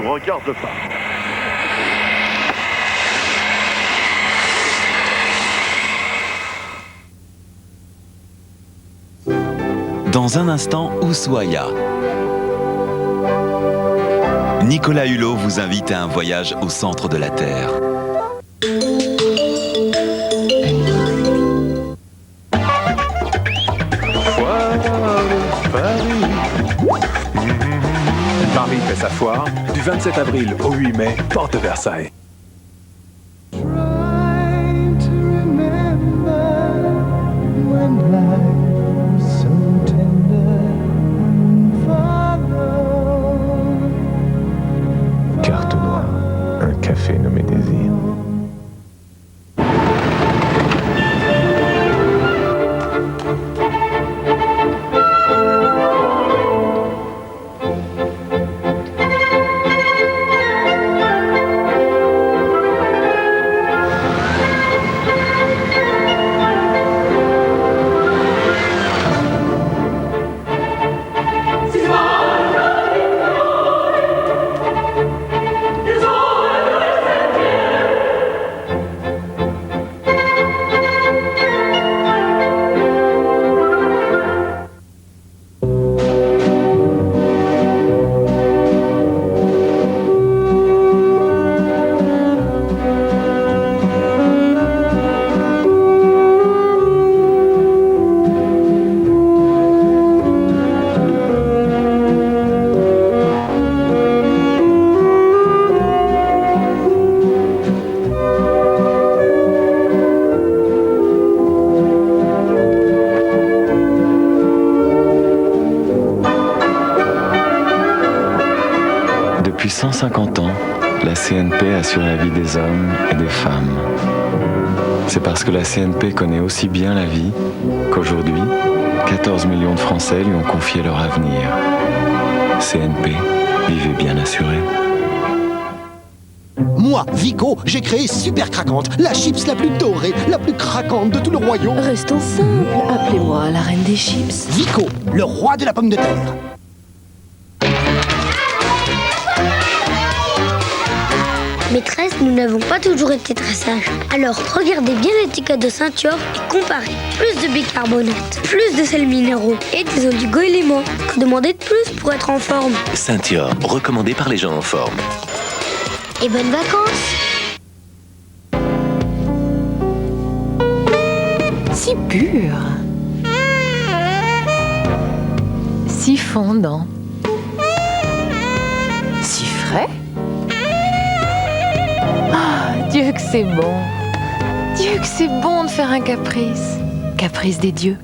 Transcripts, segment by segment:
regarde pas. Dans un instant, Ushuaïa. Nicolas Hulot vous invite à un voyage au centre de la Terre. Paris fait sa foire du 27 avril au 8 mai, porte de Versailles. Carte noire, un café nommé Désir. Depuis 150 ans, la CNP assure la vie des hommes et des femmes. C'est parce que la CNP connaît aussi bien la vie qu'aujourd'hui, 14 millions de Français lui ont confié leur avenir. CNP, vivez bien assuré. Moi, Vico, j'ai créé Super Craquante, la chips la plus dorée, la plus craquante de tout le royaume. Restons simples, appelez-moi la reine des chips. Vico, le roi de la pomme de terre. Maîtresse, nous n'avons pas toujours été très sages. Alors, regardez bien l'étiquette de ceinture et comparez. Plus de bicarbonate, plus de sels minéraux et des oligo-éléments. Que demander de plus pour être en forme? Ceinture, recommandé par les gens en forme. Et bonnes vacances! Si pur. Si fondant. Si frais. Dieu que c'est bon. Dieu que c'est bon de faire un caprice. Caprice des dieux.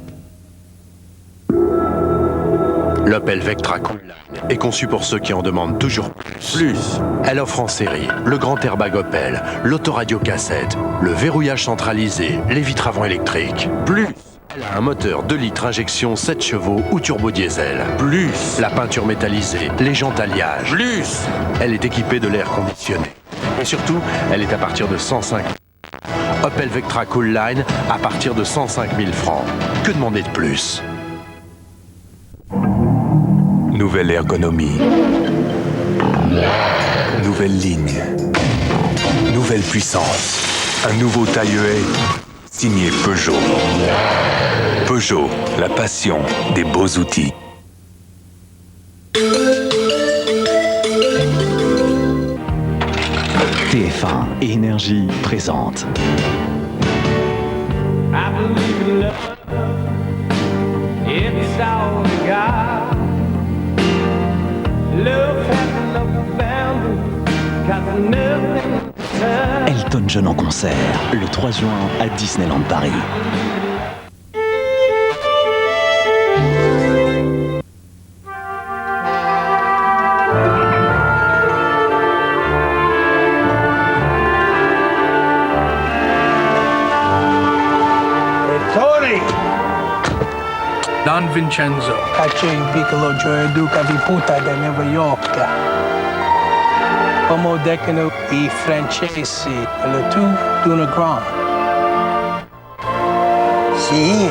L'Opel Vectra Coolline est conçu pour ceux qui en demandent toujours plus. Elle offre en série le grand airbag Opel, l'autoradio cassette, le verrouillage centralisé, les vitres avant électriques. Plus, elle a un moteur 2 litres injection 7 chevaux ou turbo diesel. Plus, la peinture métallisée, les jantes alliage. Plus, elle est équipée de l'air conditionné. Et surtout, elle est à partir de 105 000. Opel Vectra Coolline à partir de 105 000 francs. Que demander de plus? Nouvelle ergonomie. Nouvelle ligne. Nouvelle puissance. Un nouveau taille-haie signé Peugeot. Peugeot, la passion des beaux outils. TF1 et Énergie présente. Elton John en concert, le 3 juin à Disneyland Paris. Don Vincenzo. Caccio il piccolo gioielluca di puta da New York. Come deccano I francesi, le tout d'une grande. Sì,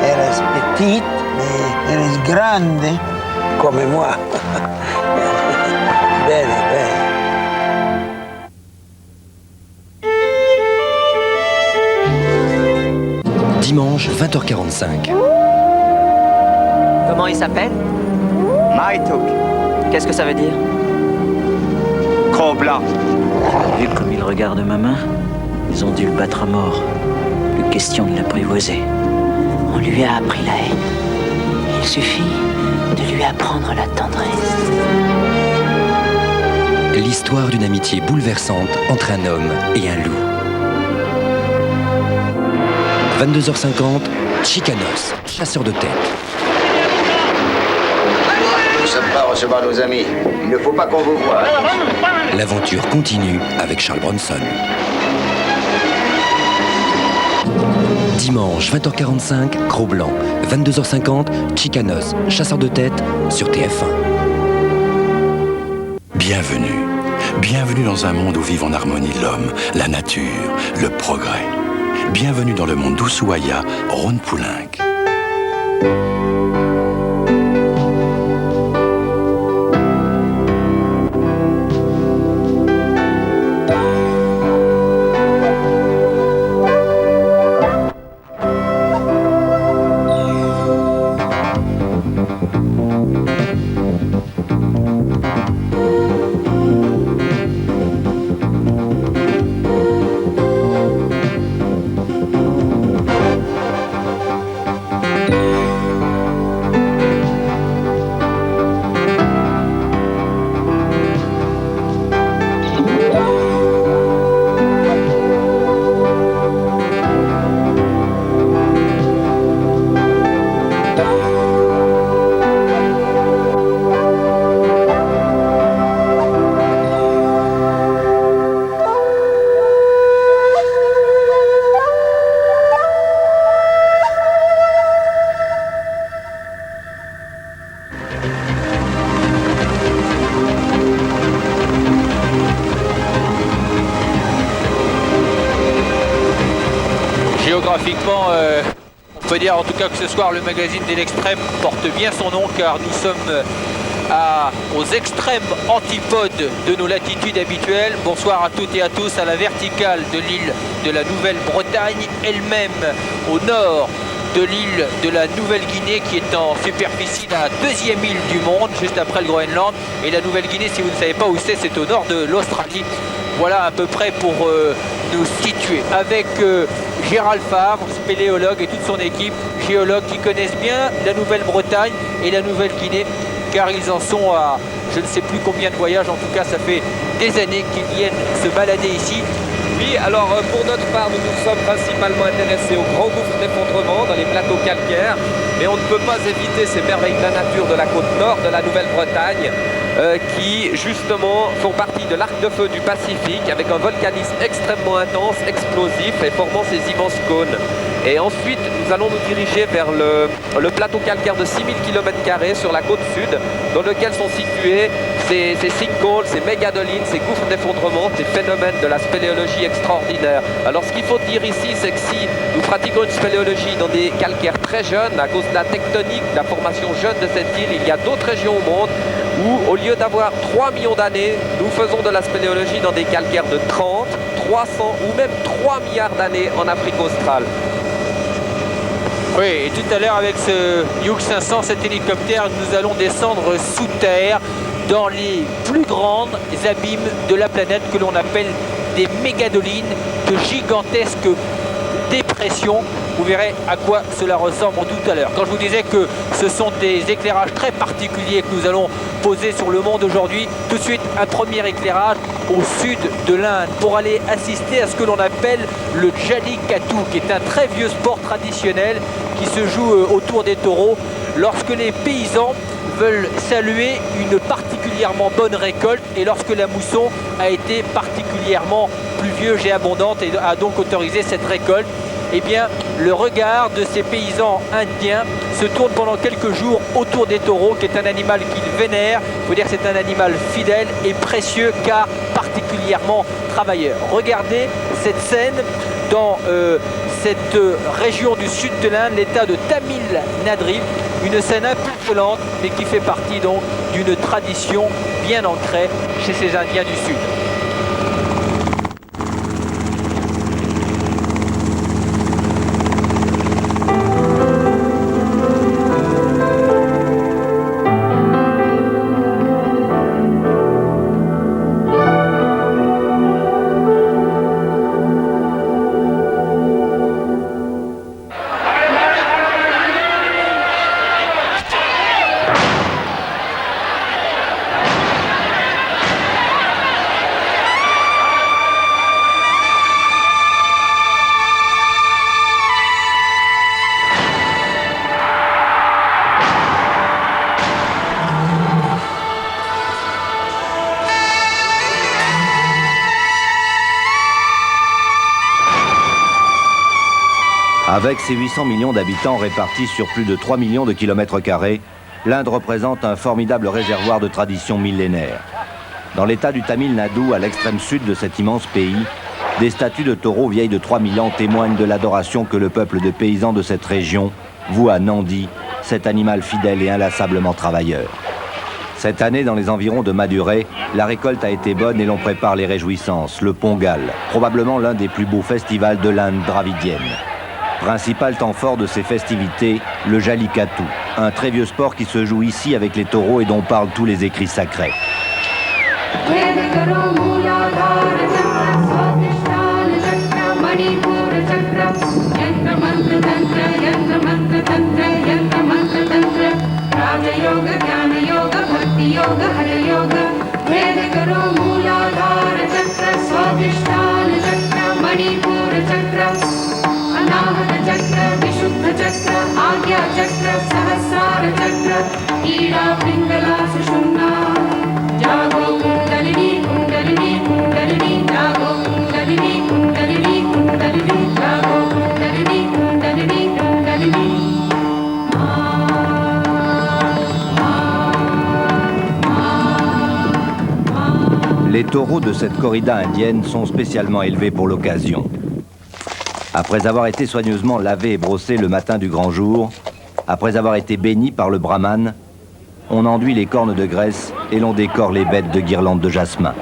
eres petit, mais eres grande. Come moi. Bene, bene. dimanche 20h45. Comment il s'appelle? Maïtouk. Qu'est-ce que ça veut dire? Cro-Blanc. Vu comme il regarde ma main, ils ont dû le battre à mort. Plus question de l'apprivoiser. On lui a appris la haine. Il suffit de lui apprendre la tendresse. L'histoire d'une amitié bouleversante entre un homme et un loup. 22h50, Chicanos, chasseur de tête. Nous ne sommes pas à recevoir nos amis. Il ne faut pas qu'on vous voie. L'aventure continue avec Charles Bronson. Dimanche 20h45, Cro-Blanc. 22h50, Chicanos, chasseur de tête sur TF1. Bienvenue. Bienvenue dans un monde où vivent en harmonie l'homme, la nature, le progrès. Bienvenue dans le monde d'Ushuaïa, Rhône Poulenc. Géographiquement, on peut dire en tout cas que ce soir le magazine de l'Extrême porte bien son nom car nous sommes aux extrêmes antipodes de nos latitudes habituelles. Bonsoir à toutes et à tous à la verticale de l'île de la Nouvelle-Bretagne, elle-même au nord de l'île de la Nouvelle-Guinée qui est en superficie la deuxième île du monde, juste après le Groenland. Et la Nouvelle-Guinée, si vous ne savez pas où c'est au nord de l'Australie. Voilà à peu près pour nous situer. Avec Gérald Favre, spéléologue et toute son équipe, géologues qui connaissent bien la Nouvelle-Bretagne et la Nouvelle-Guinée, car ils en sont à je ne sais plus combien de voyages, en tout cas ça fait des années qu'ils viennent se balader ici. Oui, alors pour notre part, nous nous sommes principalement intéressés aux grands gouffres d'effondrement dans les plateaux calcaires, mais on ne peut pas éviter ces merveilles de la nature de la côte nord de la Nouvelle-Bretagne qui justement font partie de l'arc de feu du Pacifique avec un volcanisme extrêmement intense, explosif et formant ces immenses cônes. Et ensuite, nous allons nous diriger vers le plateau calcaire de 6000 km² sur la côte sud, dans lequel sont situés ces sinkholes, ces mégadolines, ces gouffres d'effondrement, ces phénomènes de la spéléologie extraordinaire. Alors ce qu'il faut dire ici, c'est que si nous pratiquons une spéléologie dans des calcaires très jeunes, à cause de la tectonique, de la formation jeune de cette île, il y a d'autres régions au monde où, au lieu d'avoir 3 millions d'années, nous faisons de la spéléologie dans des calcaires de 30, 300 ou même 3 milliards d'années en Afrique australe. Oui, et tout à l'heure avec ce Hughes 500, cet hélicoptère, nous allons descendre sous terre dans les plus grands abîmes de la planète que l'on appelle des mégadolines, de gigantesques dépressions. Vous verrez à quoi cela ressemble tout à l'heure. Quand je vous disais que ce sont des éclairages très particuliers que nous allons poser sur le monde aujourd'hui, tout de suite un premier éclairage au sud de l'Inde pour aller assister à ce que l'on appelle le Jallikattu, qui est un très vieux sport traditionnel qui se joue autour des taureaux lorsque les paysans veulent saluer une particulièrement bonne récolte et lorsque la mousson a été particulièrement pluvieuse et abondante et a donc autorisé cette récolte. Eh bien, le regard de ces paysans indiens se tourne pendant quelques jours autour des taureaux, qui est un animal qu'ils vénèrent. Il faut dire que c'est un animal fidèle et précieux, car particulièrement travailleur. Regardez cette scène dans cette région du sud de l'Inde, l'état de Tamil Nadu, une scène un peu violente, mais qui fait partie donc d'une tradition bien ancrée chez ces Indiens du Sud. Avec ses 800 millions d'habitants répartis sur plus de 3 millions de kilomètres carrés, l'Inde représente un formidable réservoir de traditions millénaires. Dans l'état du Tamil Nadu, à l'extrême sud de cet immense pays, des statues de taureaux vieilles de 3000 ans témoignent de l'adoration que le peuple de paysans de cette région voue à Nandi, cet animal fidèle et inlassablement travailleur. Cette année, dans les environs de Madurai, la récolte a été bonne et l'on prépare les réjouissances, le Pongal, probablement l'un des plus beaux festivals de l'Inde dravidienne. Principal temps fort de ces festivités, le Jallikattu, un très vieux sport qui se joue ici avec les taureaux et dont parlent tous les écrits sacrés. Les taureaux de cette corrida indienne sont spécialement élevés pour l'occasion. Après avoir été soigneusement lavés et brossés le matin du grand jour, après avoir été bénis par le brahman, on enduit les cornes de graisse et l'on décore les bêtes de guirlandes de jasmin.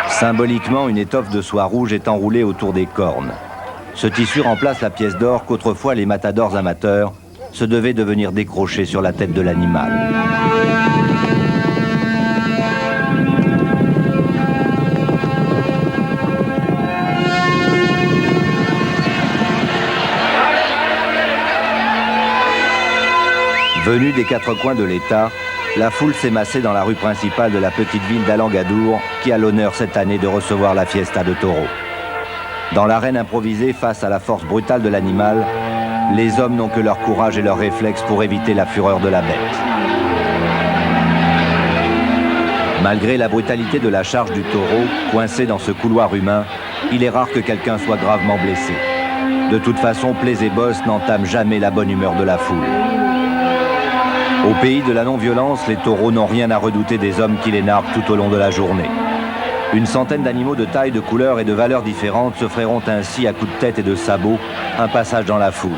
Symboliquement, une étoffe de soie rouge est enroulée autour des cornes. Ce tissu remplace la pièce d'or qu'autrefois les matadors amateurs se devaient de venir décrocher sur la tête de l'animal. Venue des quatre coins de l'État, la foule s'est massée dans la rue principale de la petite ville d'Alangadour, qui a l'honneur cette année de recevoir la fiesta de taureaux. Dans l'arène improvisée face à la force brutale de l'animal, les hommes n'ont que leur courage et leurs réflexes pour éviter la fureur de la bête. Malgré la brutalité de la charge du taureau, coincé dans ce couloir humain, il est rare que quelqu'un soit gravement blessé. De toute façon, plaies et bosses n'entament jamais la bonne humeur de la foule. Au pays de la non-violence, les taureaux n'ont rien à redouter des hommes qui les narguent tout au long de la journée. Une centaine d'animaux de taille, de couleurs et de valeurs différentes se feront ainsi à coups de tête et de sabots un passage dans la foule.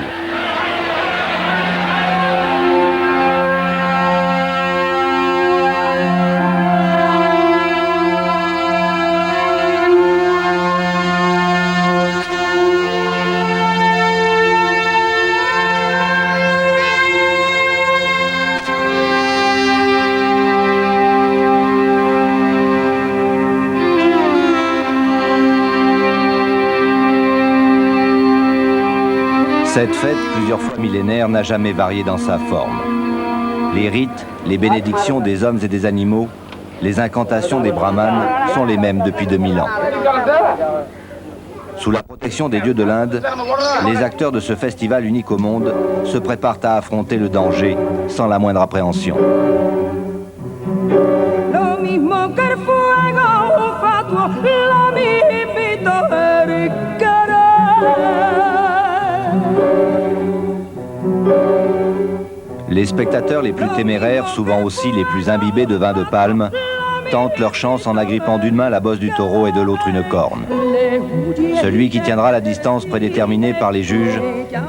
Cette fête, plusieurs fois millénaire, n'a jamais varié dans sa forme. Les rites, les bénédictions des hommes et des animaux, les incantations des brahmanes sont les mêmes depuis 2000 ans. Sous la protection des dieux de l'Inde, les acteurs de ce festival unique au monde se préparent à affronter le danger sans la moindre appréhension. Les spectateurs les plus téméraires, souvent aussi les plus imbibés de vin de palme, tentent leur chance en agrippant d'une main la bosse du taureau et de l'autre une corne. Celui qui tiendra la distance prédéterminée par les juges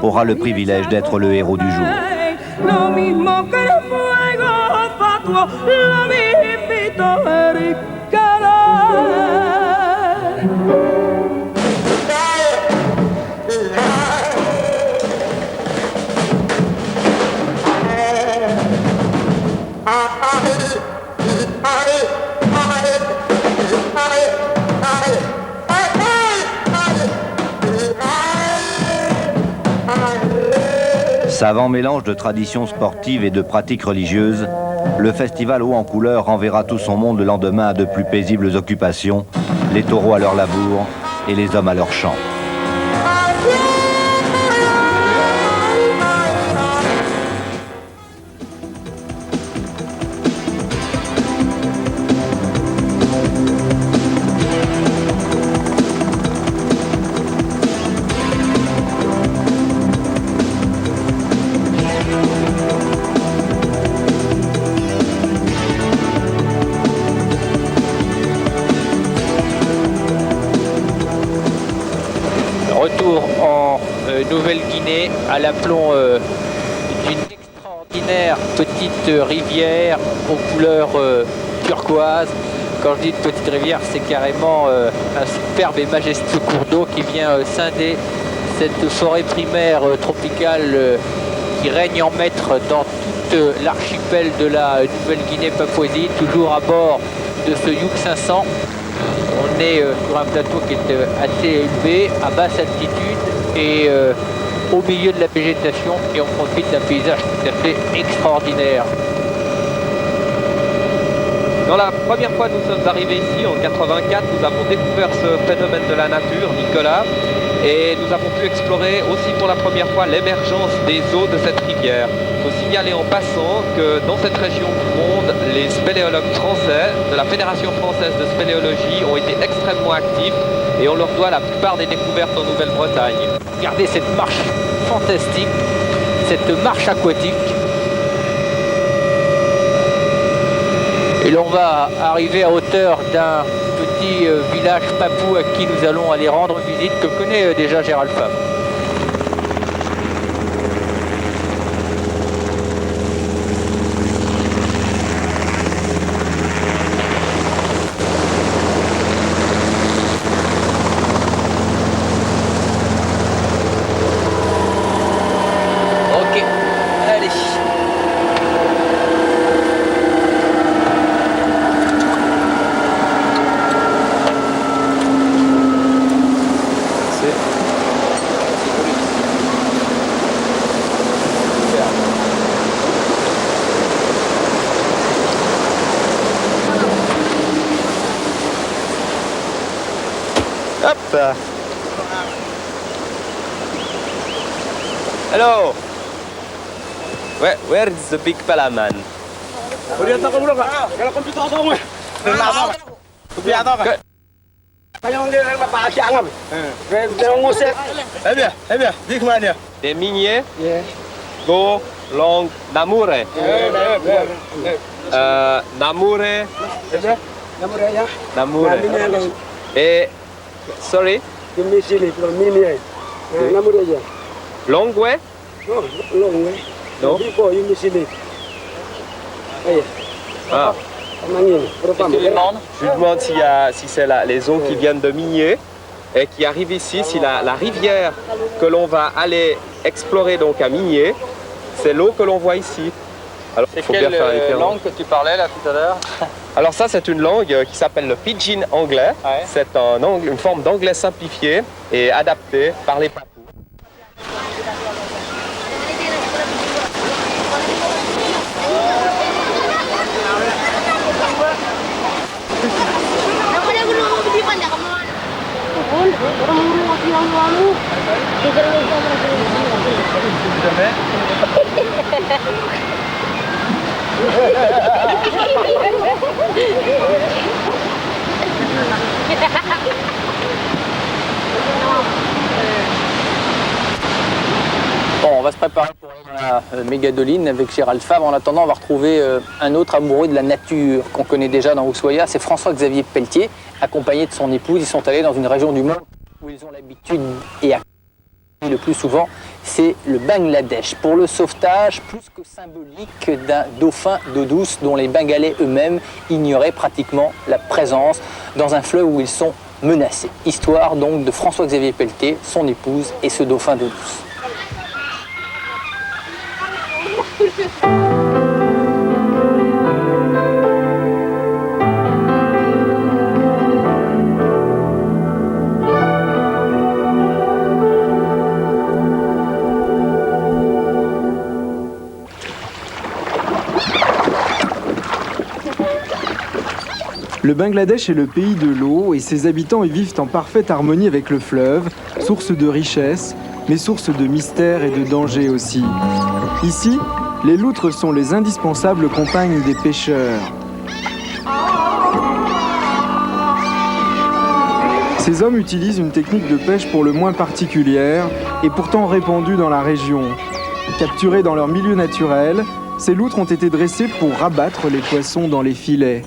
aura le privilège d'être le héros du jour. Savant mélange de traditions sportives et de pratiques religieuses, le festival haut en couleur renverra tout son monde le lendemain à de plus paisibles occupations, les taureaux à leur labour et les hommes à leur chant. Retour en Nouvelle-Guinée à l'aplomb d'une extraordinaire petite rivière aux couleurs turquoise. Quand je dis une petite rivière, c'est carrément un superbe et majestueux cours d'eau qui vient scinder cette forêt primaire tropicale qui règne en maître dans toute l'archipel de la Nouvelle-Guinée-Papouasie, toujours à bord de ce Hughes 500. On est sur un plateau qui est assez élevé, à basse altitude et au milieu de la végétation, et on profite d'un paysage tout à fait extraordinaire. Dans la première fois que nous sommes arrivés ici, en 84, nous avons découvert ce phénomène de la nature, Nicolas, et nous avons pu explorer aussi pour la première fois l'émergence des eaux de cette rivière. Il faut signaler en passant que dans cette région du monde, les spéléologues français de la Fédération française de spéléologie ont été extrêmement actifs et on leur doit la plupart des découvertes en Nouvelle-Bretagne. Regardez cette marche fantastique, cette marche aquatique. Et l'on va arriver à hauteur d'un petit village papou à qui nous allons aller rendre visite, que connaît déjà Gérald Fabre. Ok, allez. Hop. Hello. Where is the big palaman? Des miniers go long Namure. Namure. Namure. Et sorry. Long way? Non. Ah. Je lui demande si c'est les eaux qui viennent de Minier et qui arrivent ici, si la rivière que l'on va aller explorer donc à Minier, c'est l'eau que l'on voit ici. Alors, c'est quelle langue que tu parlais là tout à l'heure? Alors ça c'est une langue qui s'appelle le pidgin anglais. Ouais. C'est une forme d'anglais simplifié et adapté par les Papous. Bon, on va se préparer pour la Mégadoline avec Gérald Fabre. En attendant, on va retrouver un autre amoureux de la nature qu'on connaît déjà dans Ushuaïa, c'est François-Xavier Pelletier, accompagné de son épouse. Ils sont allés dans une région du monde où ils ont l'habitude et le plus souvent, c'est le Bangladesh, pour le sauvetage plus que symbolique d'un dauphin d'eau douce dont les Bengalais eux-mêmes ignoraient pratiquement la présence dans un fleuve où ils sont menacés. Histoire donc de François-Xavier Pelletier, son épouse et ce dauphin d'eau douce. Le Bangladesh est le pays de l'eau et ses habitants y vivent en parfaite harmonie avec le fleuve, source de richesse, mais source de mystère et de danger aussi. Ici, les loutres sont les indispensables compagnes des pêcheurs. Ces hommes utilisent une technique de pêche pour le moins particulière et pourtant répandue dans la région. Capturées dans leur milieu naturel, ces loutres ont été dressées pour rabattre les poissons dans les filets.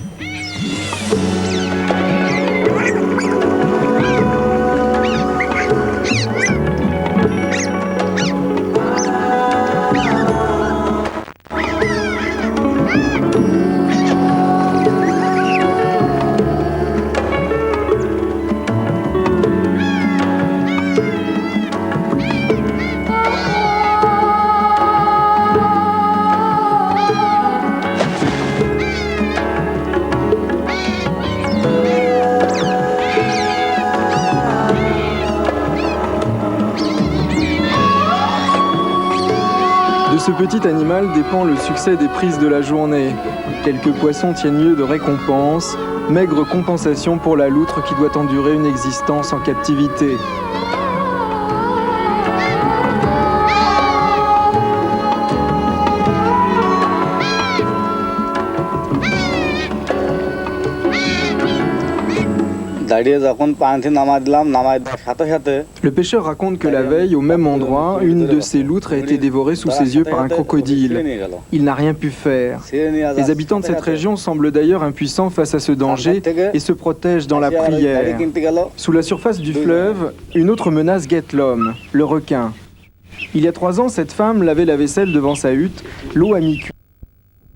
ce petit animal dépend le succès des prises de la journée. Quelques poissons tiennent lieu de récompense, maigre compensation pour la loutre qui doit endurer une existence en captivité. Le pêcheur raconte que la veille, au même endroit, une de ses loutres a été dévorée sous ses yeux par un crocodile. Il n'a rien pu faire. Les habitants de cette région semblent d'ailleurs impuissants face à ce danger et se protègent dans la prière. Sous la surface du fleuve, une autre menace guette l'homme, le requin. Il y a 3 ans, cette femme lavait la vaisselle devant sa hutte. L'eau a mi-cuit.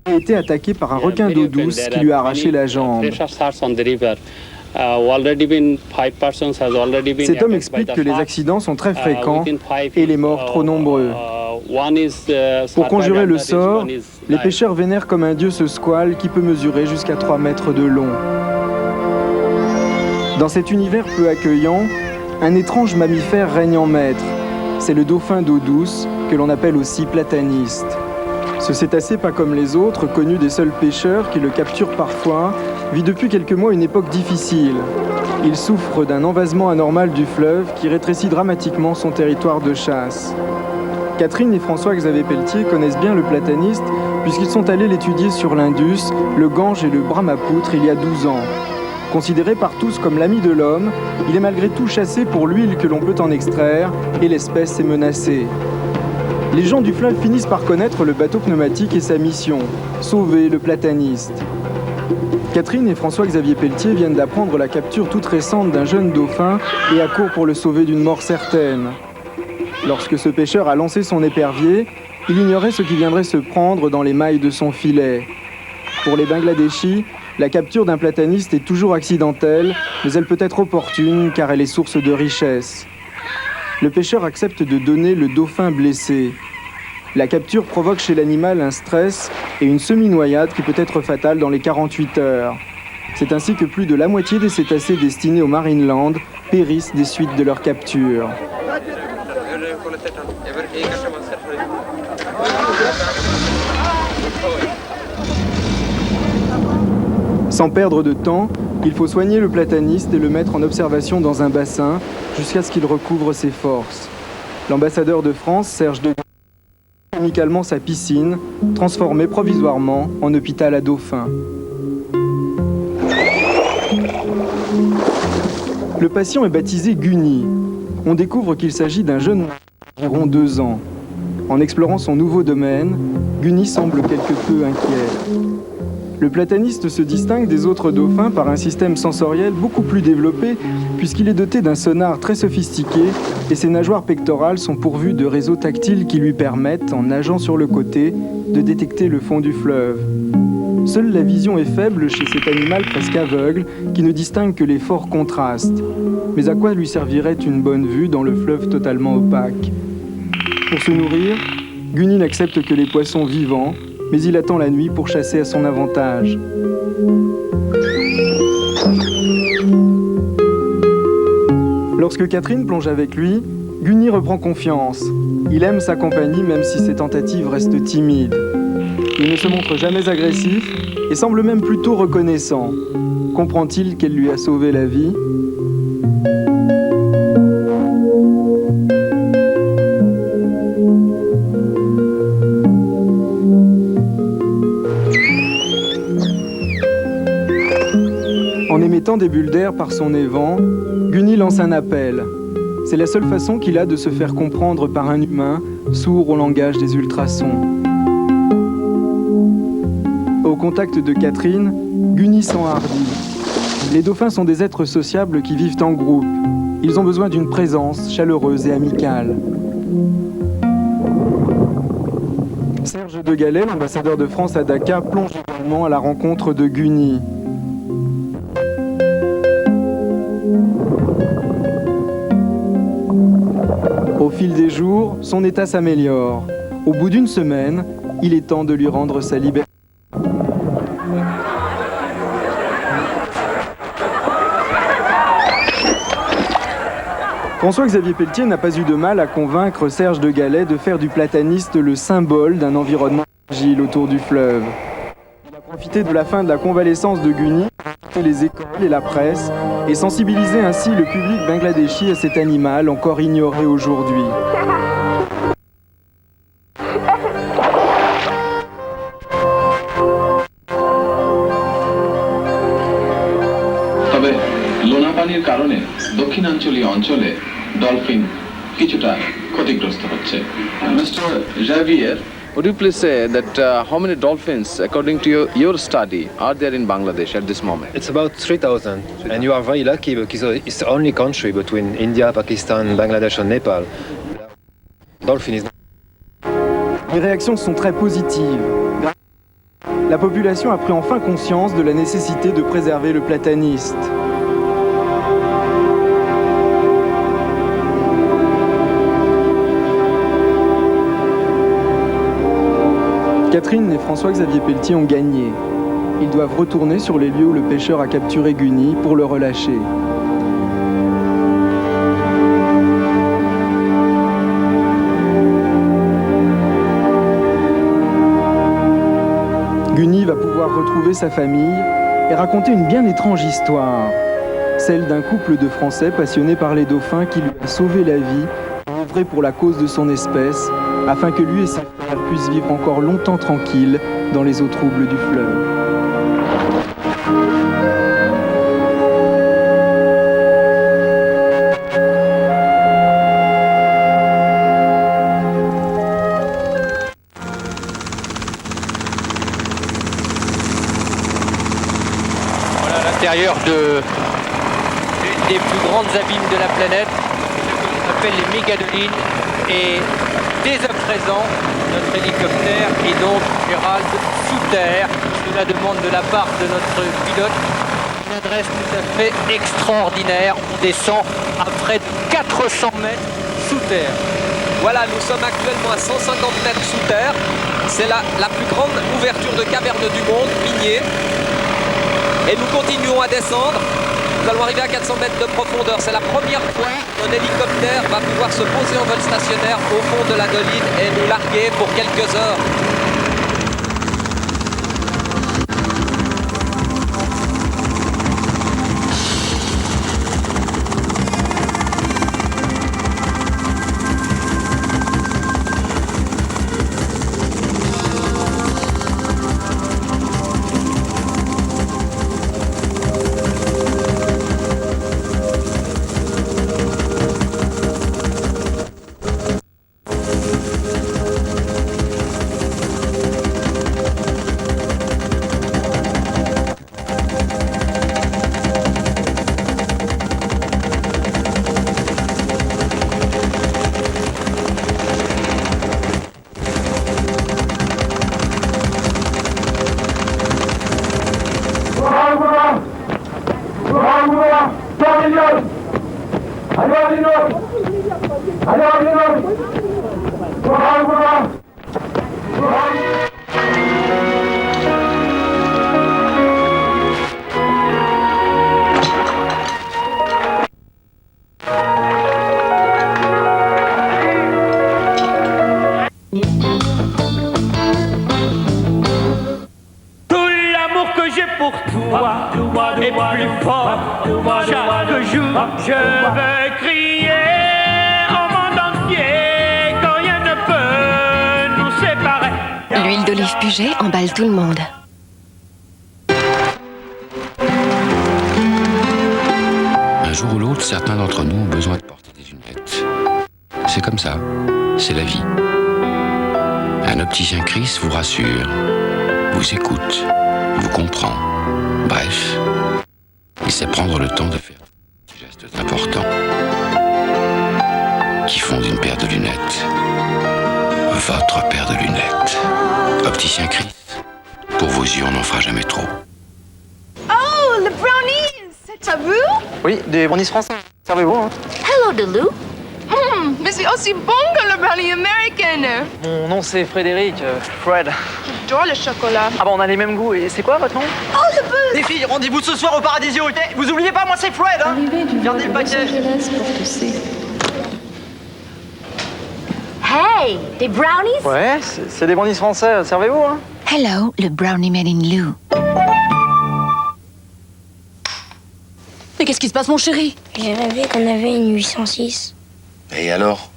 Elle a été attaquée par un requin d'eau douce qui lui a arraché la jambe. Cet homme explique que les accidents sont très fréquents et les morts trop nombreux. Pour conjurer le sort, les pêcheurs vénèrent comme un dieu ce squale qui peut mesurer jusqu'à 3 mètres de long. Dans cet univers peu accueillant, un étrange mammifère règne en maître. C'est le dauphin d'eau douce, que l'on appelle aussi plataniste. Ce cétacé, pas comme les autres, connu des seuls pêcheurs qui le capturent parfois, vit depuis quelques mois une époque difficile. Il souffre d'un envasement anormal du fleuve qui rétrécit dramatiquement son territoire de chasse. Catherine et François-Xavier Pelletier connaissent bien le plataniste puisqu'ils sont allés l'étudier sur l'Indus, le Gange et le Brahmapoutre il y a 12 ans. Considéré par tous comme l'ami de l'homme, il est malgré tout chassé pour l'huile que l'on peut en extraire et l'espèce est menacée. Les gens du fleuve finissent par connaître le bateau pneumatique et sa mission, sauver le plataniste. Catherine et François-Xavier Pelletier viennent d'apprendre la capture toute récente d'un jeune dauphin et accourent pour le sauver d'une mort certaine. Lorsque ce pêcheur a lancé son épervier, il ignorait ce qui viendrait se prendre dans les mailles de son filet. Pour les Bangladeshis, la capture d'un plataniste est toujours accidentelle, mais elle peut être opportune car elle est source de richesse. Le pêcheur accepte de donner le dauphin blessé. La capture provoque chez l'animal un stress et une semi-noyade qui peut être fatale dans les 48 heures. C'est ainsi que plus de la moitié des cétacés destinés au Marineland périssent des suites de leur capture. Sans perdre de temps, il faut soigner le plataniste et le mettre en observation dans un bassin jusqu'à ce qu'il recouvre ses forces. L'ambassadeur de France, Serge de Gaulle, amicalement sa piscine, transformée provisoirement en hôpital à dauphins. Le patient est baptisé Guni. On découvre qu'il s'agit d'un jeune d'environ 2 ans. En explorant son nouveau domaine, Guni semble quelque peu inquiet. Le plataniste se distingue des autres dauphins par un système sensoriel beaucoup plus développé puisqu'il est doté d'un sonar très sophistiqué et ses nageoires pectorales sont pourvues de réseaux tactiles qui lui permettent, en nageant sur le côté, de détecter le fond du fleuve. Seule la vision est faible chez cet animal presque aveugle qui ne distingue que les forts contrastes. Mais à quoi lui servirait une bonne vue dans le fleuve totalement opaque ? Pour se nourrir, Guni n'accepte que les poissons vivants, mais il attend la nuit pour chasser à son avantage. Lorsque Catherine plonge avec lui, Guni reprend confiance. Il aime sa compagnie même si ses tentatives restent timides. Il ne se montre jamais agressif et semble même plutôt reconnaissant. Comprend-il qu'elle lui a sauvé la vie ? En émettant des bulles d'air par son évent, Guni lance un appel. C'est la seule façon qu'il a de se faire comprendre par un humain, sourd au langage des ultrasons. Au contact de Catherine, Guni s'enhardit. Les dauphins sont des êtres sociables qui vivent en groupe. Ils ont besoin d'une présence chaleureuse et amicale. Serge de Gallet, l'ambassadeur de France à Dakar, plonge également à la rencontre de Guni. Au fil des jours, son état s'améliore. Au bout d'une semaine, il est temps de lui rendre sa liberté. François-Xavier Pelletier n'a pas eu de mal à convaincre Serge de Galais de faire du plataniste le symbole d'un environnement fragile autour du fleuve. Il a profité de la fin de la convalescence de Guni, les écoles et la presse, et sensibiliser ainsi le public bangladeshi à cet animal encore ignoré aujourd'hui. তবে লোনা পানির কারণে দক্ষিণাঞ্চলীয় অঞ্চলে ডলফিন কিছুটা ক্ষতিগ্রস্ত হচ্ছে। Mr. Javier, would you please say that how many dolphins, according to your study, are there in Bangladesh at this moment? It's about 3,000, and you are very lucky because it's the only country between India, Pakistan, Bangladesh and Nepal. Dolphin is... Les réactions sont très positives. La population a pris enfin conscience de la nécessité de préserver le plataniste. Catherine et François-Xavier Pelletier ont gagné. Ils doivent retourner sur les lieux où le pêcheur a capturé Guni pour le relâcher. Guni va pouvoir retrouver sa famille et raconter une bien étrange histoire. Celle d'un couple de Français passionnés par les dauphins qui lui a sauvé la vie et œuvré pour la cause de son espèce, afin que lui et sa frère puissent vivre encore longtemps tranquilles dans les eaux troubles du fleuve. Voilà l'intérieur l'une des plus grandes abîmes de la planète, ce qu'on appelle les mégadolines. Et dès à présent, notre hélicoptère est donc, Gérald, sous terre. Cela demande de la part de notre pilote une adresse tout à fait extraordinaire. On descend à près de 400 mètres sous terre. Voilà, nous sommes actuellement à 150 mètres sous terre. C'est la plus grande ouverture de caverne du monde, minier. Et nous continuons à descendre. Nous allons arriver à 400 mètres de profondeur. C'est la première fois qu'un hélicoptère va pouvoir se poser en vol stationnaire au fond de la doline et nous larguer pour quelques heures. Et plus fort, chaque jour, je veux crier au monde entier quand rien ne peut nous séparer. L'huile d'olive Puget emballe tout le monde. Un jour ou l'autre, certains d'entre nous ont besoin de porter des lunettes. C'est comme ça, c'est la vie. Un opticien Chris vous rassure, vous écoute, vous comprend. Bref, il sait prendre le temps de faire des gestes importants qui font d'une paire de lunettes votre paire de lunettes. Opticien Chris, pour vos yeux, on n'en fera jamais trop. Oh, le brownies! C'est à vous? Oui, des brownies français. Servez-vous, hein? Hello, Delou. Mais c'est aussi bon que le brownie américain. Mon nom, c'est Frédéric, Fred. J'adore le chocolat. Ah bah, on a les mêmes goûts. Et c'est quoi, votre nom? Oh, le buzz! Les filles, rendez-vous ce soir au Paradisio, ok? Vous oubliez pas, moi, c'est Fred, hein? Gardez le paquet. Hey, des brownies? Ouais, c'est des brownies français, servez-vous, hein? Hello, le brownie made in Lou. Mais qu'est-ce qui se passe, mon chéri? J'ai rêvé qu'on avait une 806. Et alors?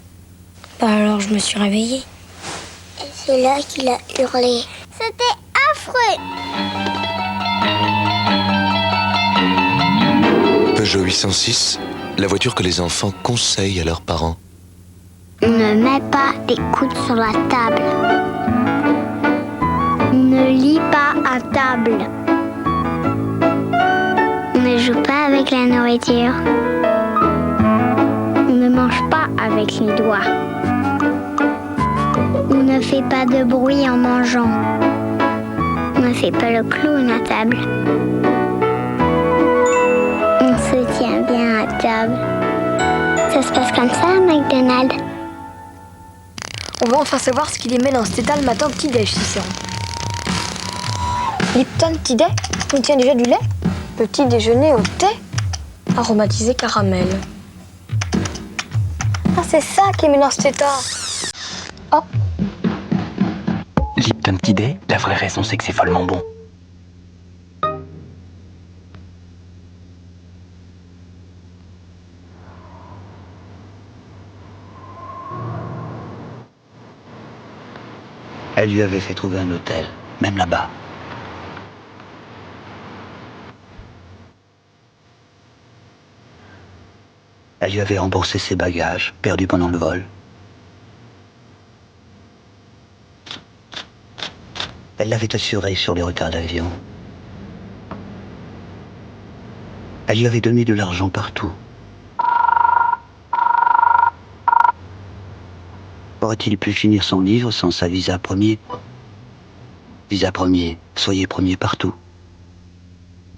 Bah alors je me suis réveillée. Et c'est là qu'il a hurlé. C'était affreux. Peugeot 806, la voiture que les enfants conseillent à leurs parents. Ne mets pas tes coudes sur la table. Ne lis pas à table. Ne joue pas avec la nourriture. Ne mange pas avec les doigts. Ne fais pas de bruit en mangeant. Ne fais pas le clown à table. On se tient bien à table. Ça se passe comme ça à McDonald's. On va enfin savoir ce qu'il aimait dans cet état le matin au petit-déj, Cicéron. Lipton petit-déj? Il tient déjà du lait? Petit déjeuner au thé? Aromatisé caramel. Ah, c'est ça qu'il aimait dans cet état. Oh. Lipton petit-déj, la vraie raison c'est que c'est follement bon. Elle lui avait fait trouver un hôtel, même là-bas. Elle lui avait remboursé ses bagages, perdus pendant le vol. Elle l'avait assuré sur les retards d'avion. Elle lui avait donné de l'argent partout. Aurait-il pu finir son livre sans sa visa premier? Visa premier, soyez premier partout.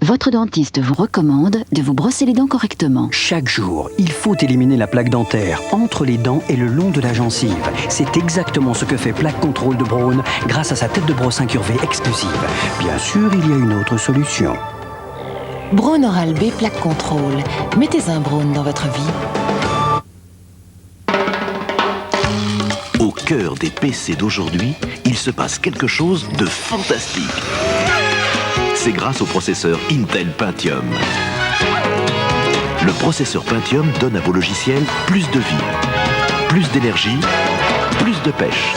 Votre dentiste vous recommande de vous brosser les dents correctement. Chaque jour, il faut éliminer la plaque dentaire entre les dents et le long de la gencive. C'est exactement ce que fait Plaque Contrôle de Braun grâce à sa tête de brosse incurvée exclusive. Bien sûr, il y a une autre solution. Braun Oral B Plaque Contrôle. Mettez un Braun dans votre vie. Au cœur des PC d'aujourd'hui, il se passe quelque chose de fantastique. C'est grâce au processeur Intel Pentium. Le processeur Pentium donne à vos logiciels plus de vie, plus d'énergie, plus de pêche.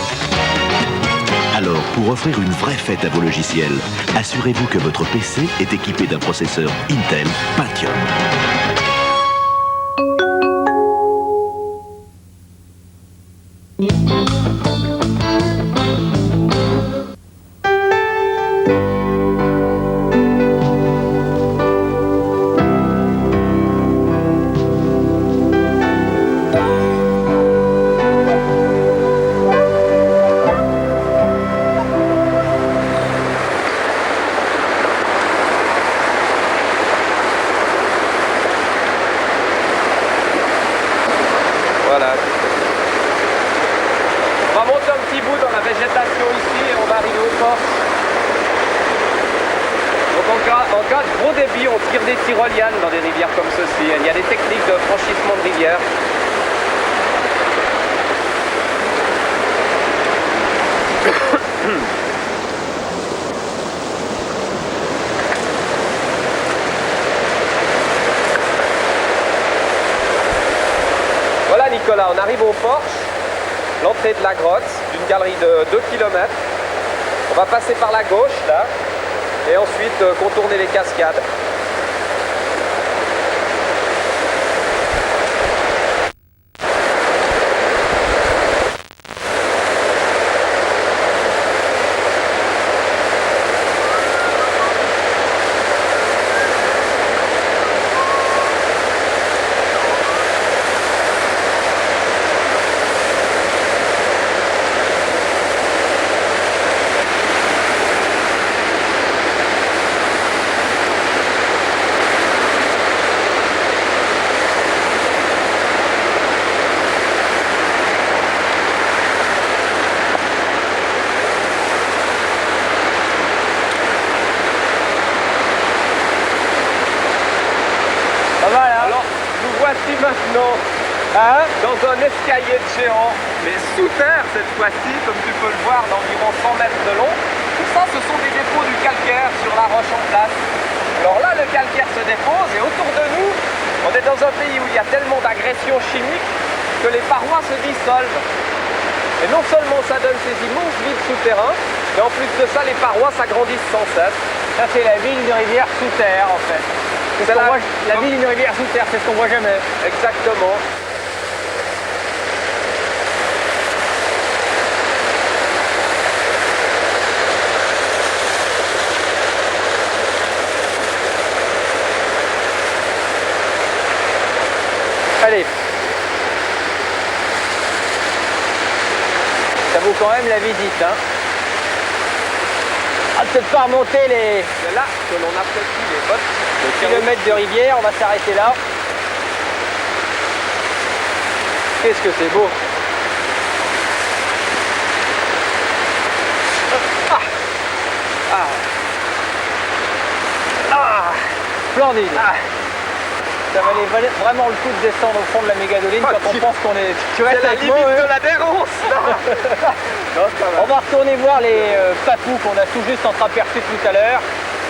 Alors, pour offrir une vraie fête à vos logiciels, assurez-vous que votre PC est équipé d'un processeur Intel Pentium. Voilà. On va monter un petit bout dans la végétation ici et on va arriver au port. Donc en cas de gros débit, on tire des tyroliennes dans des rivières comme ceci. Il y a des techniques de franchissement de rivière. Voilà Nicolas, on arrive au porche, l'entrée de la grotte, d'une galerie de 2 km. On va passer par la gauche là, et ensuite contourner les cascades. dans un escalier de géant, mais sous terre cette fois-ci, comme tu peux le voir, d'environ 100 mètres de long. Tout ça, ce sont des dépôts du calcaire sur la roche en place. Alors là, le calcaire se dépose et autour de nous, on est dans un pays où il y a tellement d'agressions chimiques que les parois se dissolvent. Et non seulement ça donne ces immenses vides souterrains, mais en plus de ça, les parois s'agrandissent sans cesse. Ça, c'est la vie d'une rivière sous terre, en fait. La vie d'une rivière sous terre, c'est ce qu'on voit jamais. Exactement. Allez. Ça vaut quand même la visite, hein. Ah, peut-être pas remonter les... C'est là que l'on apprécie les bottes. Le kilomètre de rivière, on va s'arrêter là. Qu'est-ce que c'est beau. Ah. Ah. Ah. Splendide. Ah. Ça valait vraiment le coup de descendre au fond de la mégadoline quand on pense qu'on est... Tu vois, c'est la limite de l'adhérence. On va retourner voir les papous qu'on a tout juste entreaperçus tout à l'heure.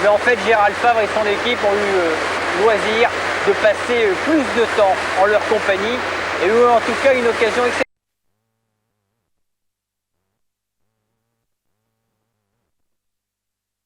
Mais en fait, Gérald Favre et son équipe ont eu loisir de passer plus de temps en leur compagnie et ont en tout cas une occasion exceptionnelle.